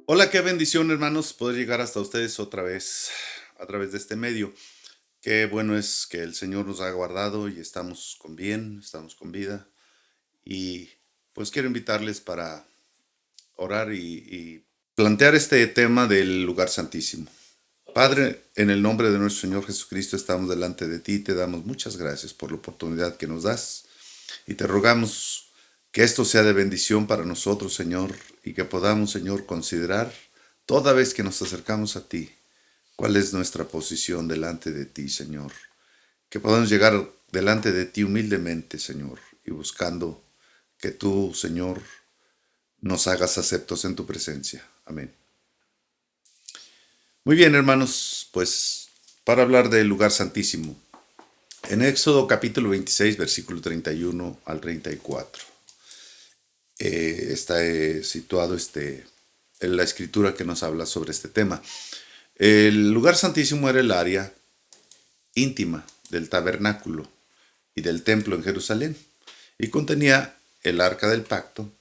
Hola, qué bendición, hermanos, poder llegar hasta ustedes otra vez a través de este medio. Qué bueno es que el Señor nos ha guardado y estamos con bien, estamos con vida. Y pues quiero invitarles para orar y plantear este tema del lugar santísimo. Padre, en el nombre de nuestro Señor Jesucristo estamos delante de ti y te damos muchas gracias por la oportunidad que nos das y te rogamos que esto sea de bendición para nosotros, Señor, y que podamos, Señor, considerar toda vez que nos acercamos a ti, cuál es nuestra posición delante de ti, Señor. Que podamos llegar delante de ti humildemente, Señor, y buscando que tú, Señor, nos hagas aceptos en tu presencia. Amén. Muy bien, hermanos, pues para hablar del lugar santísimo. En Éxodo capítulo 26, versículo 31 al 34. Está situado en la escritura que nos habla sobre este tema. El lugar santísimo era el área íntima del tabernáculo y del templo en Jerusalén y contenía el arca del pacto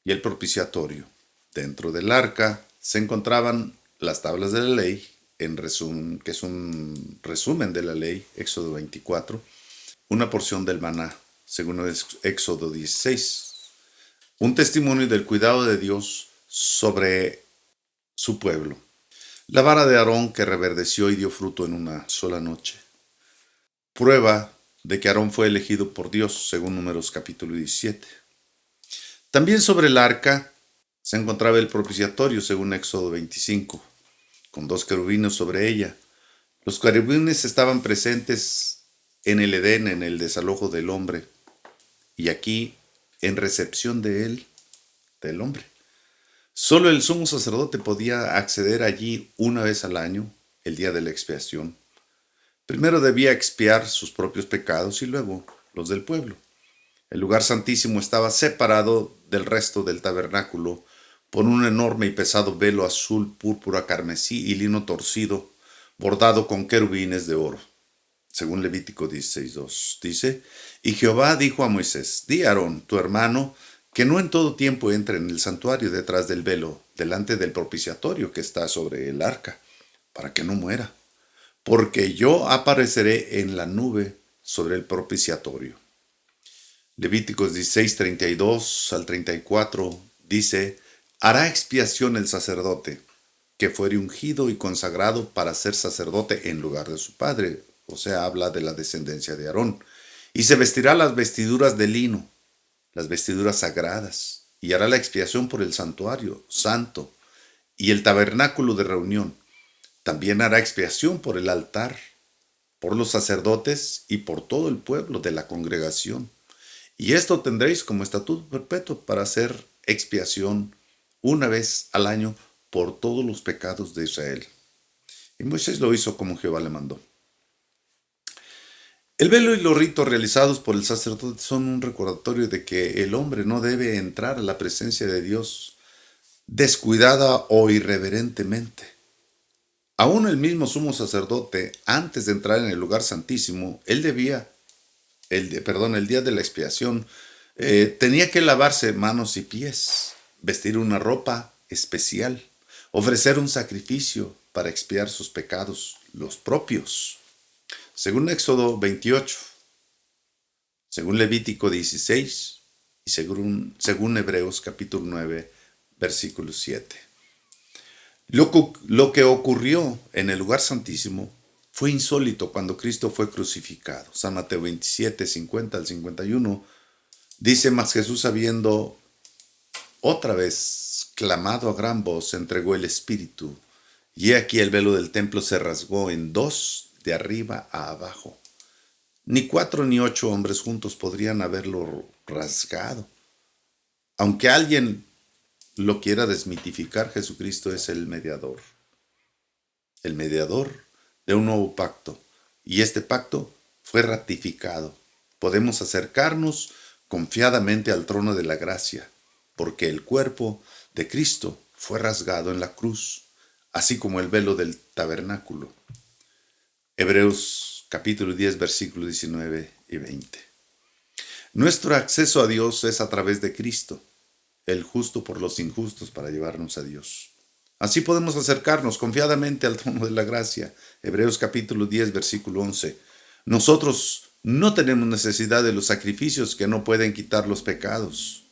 y el propiciatorio. Dentro del arca se encontraban las tablas de la ley, en resumen, que es un resumen de la ley, Éxodo 24, una porción del maná, según Éxodo 16, un testimonio del cuidado de Dios sobre su pueblo. La vara de Aarón que reverdeció y dio fruto en una sola noche. Prueba de que Aarón fue elegido por Dios, según Números capítulo 17. También sobre el arca se encontraba el propiciatorio, según Éxodo 25, con dos querubines sobre ella. Los querubines estaban presentes en el Edén, en el desalojo del hombre, y aquí en recepción de él, del hombre. Solo el sumo sacerdote podía acceder allí una vez al año, el día de la expiación. Primero debía expiar sus propios pecados y luego los del pueblo. El lugar santísimo estaba separado del resto del tabernáculo por un enorme y pesado velo azul, púrpura, carmesí y lino torcido, bordado con querubines de oro. Según Levítico 16:2 dice, y Jehová dijo a Moisés, di a Aarón, tu hermano, que no en todo tiempo entre en el santuario detrás del velo, delante del propiciatorio que está sobre el arca, para que no muera, porque yo apareceré en la nube sobre el propiciatorio. Levíticos 16:32 al 34 dice, hará expiación el sacerdote, que fuere ungido y consagrado para ser sacerdote en lugar de su padre, o sea, habla de la descendencia de Aarón, y se vestirá las vestiduras de lino, las vestiduras sagradas, y hará la expiación por el santuario santo y el tabernáculo de reunión. También hará expiación por el altar, por los sacerdotes y por todo el pueblo de la congregación. Y esto tendréis como estatuto perpetuo para hacer expiación una vez al año por todos los pecados de Israel. Y Moisés lo hizo como Jehová le mandó. El velo y los ritos realizados por el sacerdote son un recordatorio de que el hombre no debe entrar a la presencia de Dios descuidada o irreverentemente. Aún el mismo sumo sacerdote, antes de entrar en el lugar santísimo, él debía, el día de la expiación, tenía que lavarse manos y pies, vestir una ropa especial, ofrecer un sacrificio para expiar sus pecados, los propios. Según Éxodo 28, según Levítico 16 y según Hebreos capítulo 9, versículo 7. Lo que ocurrió en el lugar santísimo fue insólito cuando Cristo fue crucificado. San Mateo 27, 50 al 51 dice, mas Jesús habiendo otra vez clamado a gran voz, entregó el Espíritu. Y he aquí el velo del templo se rasgó en dos, de arriba a abajo. Ni 4 ni 8 hombres juntos podrían haberlo rasgado. Aunque alguien lo quiera desmitificar, Jesucristo es el mediador de un nuevo pacto. Y este pacto fue ratificado. Podemos acercarnos confiadamente al trono de la gracia, porque el cuerpo de Cristo fue rasgado en la cruz, así como el velo del tabernáculo. Hebreos capítulo 10, versículos 19 y 20. Nuestro acceso a Dios es a través de Cristo, el justo por los injustos para llevarnos a Dios. Así podemos acercarnos confiadamente al trono de la gracia. Hebreos capítulo 10, versículo 11. Nosotros no tenemos necesidad de los sacrificios que no pueden quitar los pecados.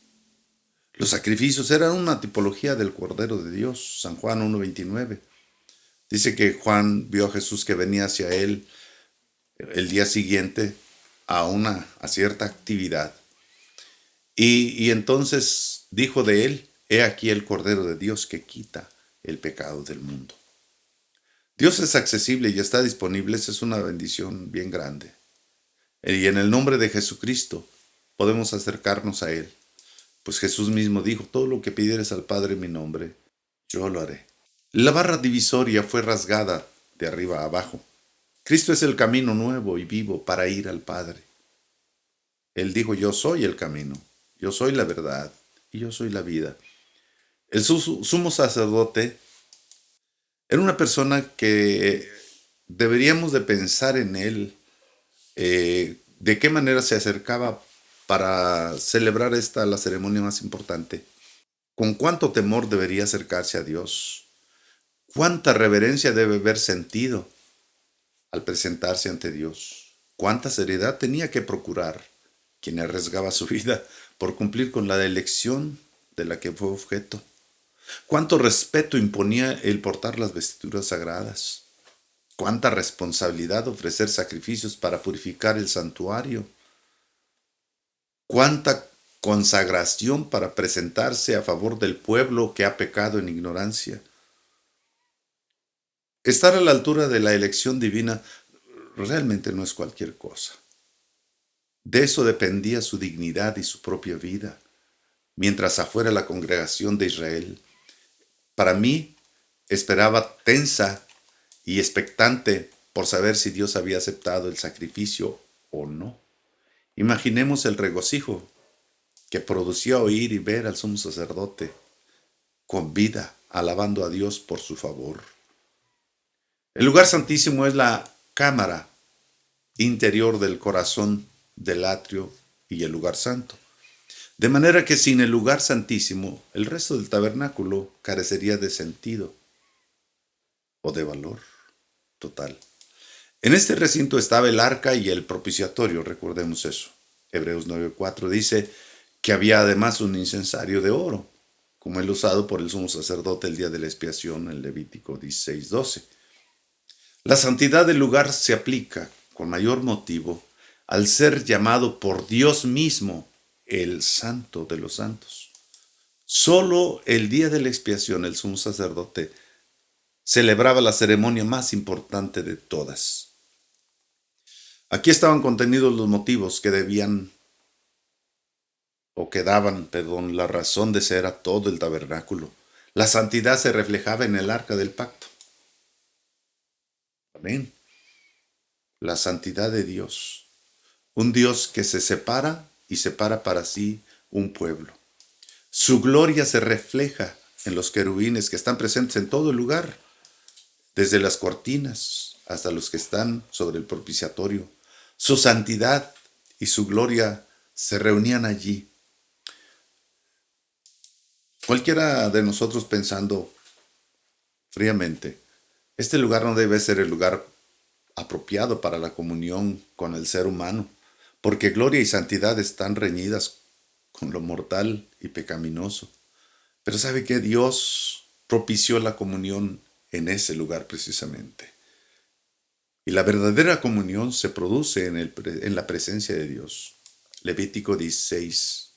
Los sacrificios eran una tipología del Cordero de Dios. San Juan 1:29. Dice que Juan vio a Jesús que venía hacia él el día siguiente a cierta actividad. Y entonces dijo de él: he aquí el Cordero de Dios que quita el pecado del mundo. Dios es accesible y está disponible. Esa es una bendición bien grande. Y en el nombre de Jesucristo podemos acercarnos a Él. Pues Jesús mismo dijo: todo lo que pidieres al Padre en mi nombre, yo lo haré. La barra divisoria fue rasgada de arriba a abajo. Cristo es el camino nuevo y vivo para ir al Padre. Él dijo: yo soy el camino, yo soy la verdad y yo soy la vida. El sumo sacerdote era una persona que deberíamos de pensar en él, de qué manera se acercaba para celebrar la ceremonia más importante. Con cuánto temor debería acercarse a Dios. Cuánta reverencia debe haber sentido al presentarse ante Dios. Cuánta seriedad tenía que procurar quien arriesgaba su vida por cumplir con la elección de la que fue objeto. Cuánto respeto imponía el portar las vestiduras sagradas. Cuánta responsabilidad ofrecer sacrificios para purificar el santuario. Cuánta consagración para presentarse a favor del pueblo que ha pecado en ignorancia. Estar a la altura de la elección divina realmente no es cualquier cosa. De eso dependía su dignidad y su propia vida. Mientras afuera la congregación de Israel, para mí, esperaba tensa y expectante por saber si Dios había aceptado el sacrificio o no. Imaginemos el regocijo que producía oír y ver al sumo sacerdote con vida, alabando a Dios por su favor. El lugar santísimo es la cámara interior del corazón del atrio y el lugar santo. De manera que sin el lugar santísimo, el resto del tabernáculo carecería de sentido o de valor total. En este recinto estaba el arca y el propiciatorio, recordemos eso. Hebreos 9:4 dice que había además un incensario de oro, como el usado por el sumo sacerdote el día de la expiación en Levítico 16:12. La santidad del lugar se aplica con mayor motivo al ser llamado por Dios mismo el Santo de los Santos. Solo el día de la expiación el sumo sacerdote celebraba la ceremonia más importante de todas. Aquí estaban contenidos los motivos que daban la razón de ser a todo el tabernáculo. La santidad se reflejaba en el arca del pacto. Amén. La santidad de Dios. Un Dios que se separa y separa para sí un pueblo. Su gloria se refleja en los querubines que están presentes en todo el lugar, desde las cortinas hasta los que están sobre el propiciatorio. Su santidad y su gloria se reunían allí. Cualquiera de nosotros pensando fríamente, este lugar no debe ser el lugar apropiado para la comunión con el ser humano, porque gloria y santidad están reñidas con lo mortal y pecaminoso. Pero ¿sabe qué? Dios propició la comunión en ese lugar precisamente. Y la verdadera comunión se produce en la presencia de Dios. Levítico 16.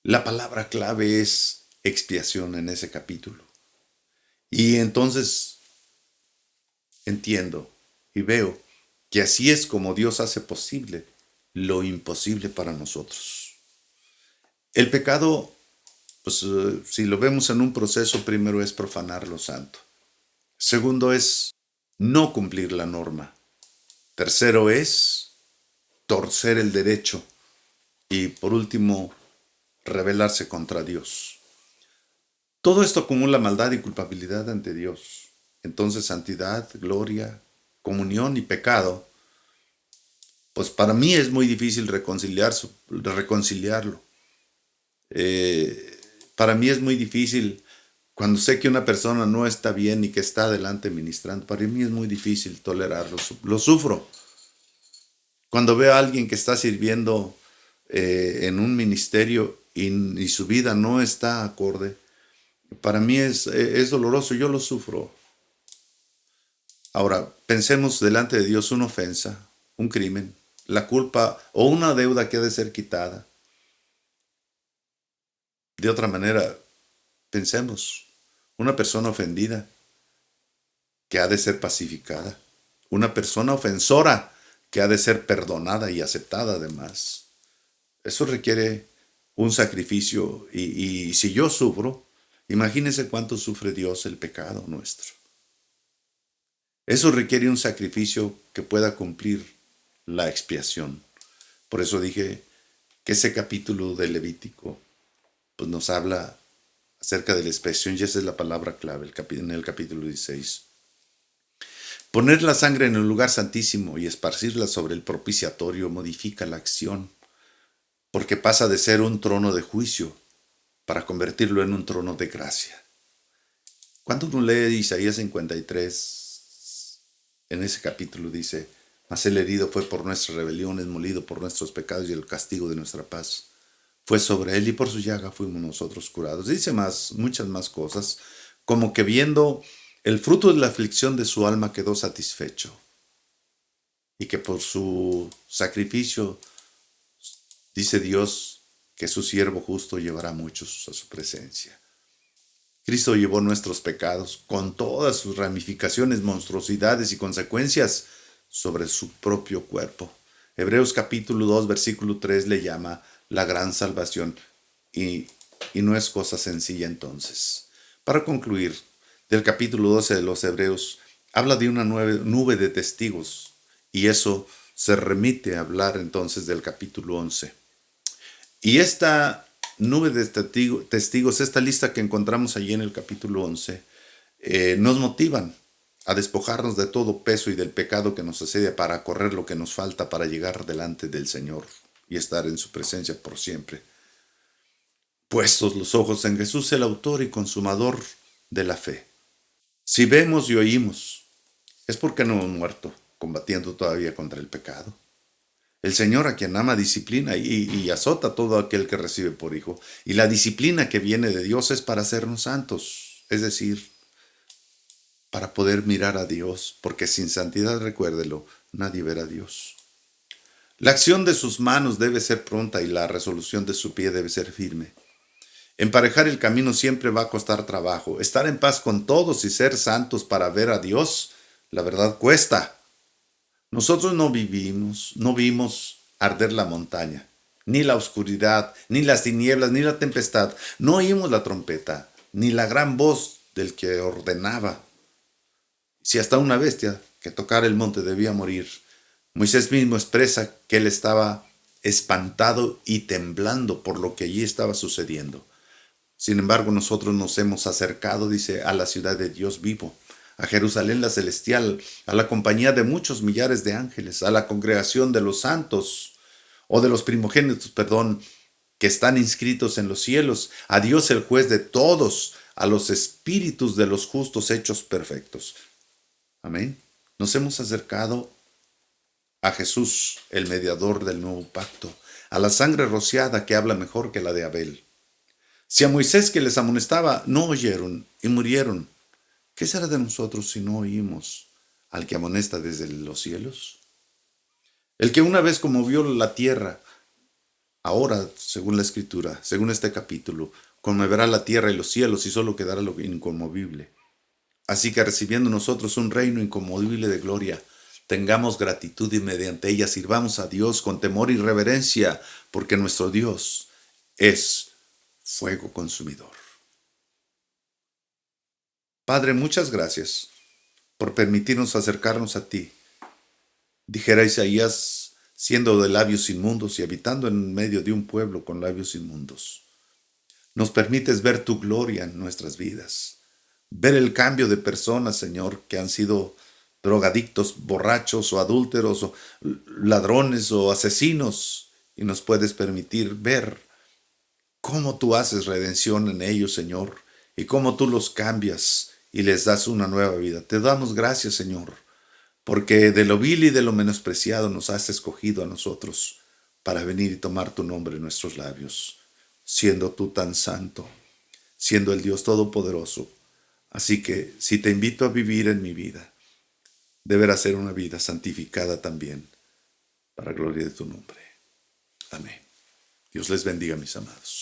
La palabra clave es expiación en ese capítulo. Y entonces entiendo y veo que así es como Dios hace posible lo imposible para nosotros. El pecado, pues si lo vemos en un proceso, primero es profanar lo santo. Segundo es no cumplir la norma. Tercero es torcer el derecho. Y por último, rebelarse contra Dios. Todo esto acumula maldad y culpabilidad ante Dios. Entonces santidad, gloria, comunión y pecado, pues para mí es muy difícil reconciliarlo. Para mí es muy difícil Cuando sé que una persona no está bien y que está adelante ministrando, para mí es muy difícil tolerarlo, lo sufro. Cuando veo a alguien que está sirviendo en un ministerio y su vida no está acorde, para mí es doloroso, yo lo sufro. Ahora, pensemos delante de Dios una ofensa, un crimen, la culpa o una deuda que ha de ser quitada. De otra manera, pensemos, una persona ofendida que ha de ser pacificada, una persona ofensora que ha de ser perdonada y aceptada además. Eso requiere un sacrificio y si yo sufro, imagínense cuánto sufre Dios el pecado nuestro. Eso requiere un sacrificio que pueda cumplir la expiación. Por eso dije que ese capítulo de Levítico pues nos habla acerca de la expiación y esa es la palabra clave en el capítulo 16. Poner la sangre en el lugar santísimo y esparcirla sobre el propiciatorio modifica la acción, porque pasa de ser un trono de juicio para convertirlo en un trono de gracia. Cuando uno lee Isaías 53, en ese capítulo dice, mas el herido fue por nuestras rebeliones, molido por nuestros pecados y el castigo de nuestra paz fue sobre él y por su llaga fuimos nosotros curados. Dice muchas más cosas, como que viendo el fruto de la aflicción de su alma quedó satisfecho y que por su sacrificio, dice Dios, que su siervo justo llevará a muchos a su presencia. Cristo llevó nuestros pecados con todas sus ramificaciones, monstruosidades y consecuencias sobre su propio cuerpo. Hebreos capítulo 2, versículo 3 le llama la gran salvación y no es cosa sencilla entonces. Para concluir, del capítulo 12 de los Hebreos habla de una nube de testigos y eso se remite a hablar entonces del capítulo 11. Y esta nube de testigos, esta lista que encontramos allí en el capítulo 11, nos motivan a despojarnos de todo peso y del pecado que nos asedia para correr lo que nos falta para llegar delante del Señor y estar en su presencia por siempre. Puestos los ojos en Jesús, el autor y consumador de la fe. Si vemos y oímos, es porque no hemos muerto combatiendo todavía contra el pecado. El Señor a quien ama disciplina y azota a todo aquel que recibe por hijo. Y la disciplina que viene de Dios es para hacernos santos, es decir, para poder mirar a Dios, porque sin santidad, recuérdelo, nadie verá a Dios. La acción de sus manos debe ser pronta y la resolución de su pie debe ser firme. Emparejar el camino siempre va a costar trabajo. Estar en paz con todos y ser santos para ver a Dios, la verdad cuesta. Nosotros no vimos arder la montaña, ni la oscuridad, ni las tinieblas, ni la tempestad. No oímos la trompeta, ni la gran voz del que ordenaba. Si hasta una bestia que tocara el monte debía morir, Moisés mismo expresa que él estaba espantado y temblando por lo que allí estaba sucediendo. Sin embargo, nosotros nos hemos acercado, dice, a la ciudad de Dios vivo, a Jerusalén la celestial, a la compañía de muchos millares de ángeles, a la congregación de los santos, o de los primogénitos, que están inscritos en los cielos, a Dios el juez de todos, a los espíritus de los justos hechos perfectos. Amén. Nos hemos acercado a Jesús, el mediador del nuevo pacto, a la sangre rociada que habla mejor que la de Abel. Si a Moisés que les amonestaba no oyeron y murieron, ¿qué será de nosotros si no oímos al que amonesta desde los cielos? El que una vez conmovió la tierra, ahora, según la Escritura, según este capítulo, conmoverá la tierra y los cielos y solo quedará lo inconmovible. Así que recibiendo nosotros un reino inconmovible de gloria, tengamos gratitud y mediante ella sirvamos a Dios con temor y reverencia, porque nuestro Dios es fuego consumidor. Padre, muchas gracias por permitirnos acercarnos a ti. Dijera Isaías, siendo de labios inmundos y habitando en medio de un pueblo con labios inmundos. Nos permites ver tu gloria en nuestras vidas, ver el cambio de personas, Señor, que han sido drogadictos, borrachos o adúlteros o ladrones o asesinos, y nos puedes permitir ver cómo tú haces redención en ellos, Señor, y cómo tú los cambias y les das una nueva vida. Te damos gracias, Señor, porque de lo vil y de lo menospreciado nos has escogido a nosotros para venir y tomar tu nombre en nuestros labios, siendo tú tan santo, siendo el Dios Todopoderoso. Así que si te invito a vivir en mi vida, deberá ser una vida santificada también, para gloria de tu nombre. Amén. Dios les bendiga, mis amados.